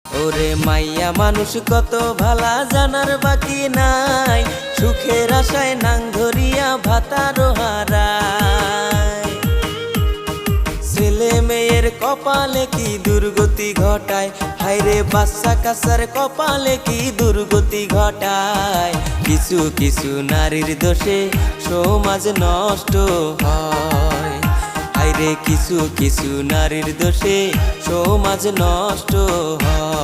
ওরে মাইয়া মানুষ কত ভালা জানার বাকি নাই, সুখের আশায় নাং ধরিয়া ভাতারো হারায়। ছেলে মেয়ের কপালে কি দুর্গতি ঘটায়, হায়রে বাচ্চা কাচ্চার কপালে কি দুর্গতি ঘটায়। কিছু কিছু নারীর দোষে সমাজ নষ্ট হয়, হায়রে কিছু কিছু নারীর দোষে সমাজ নষ্ট হয়।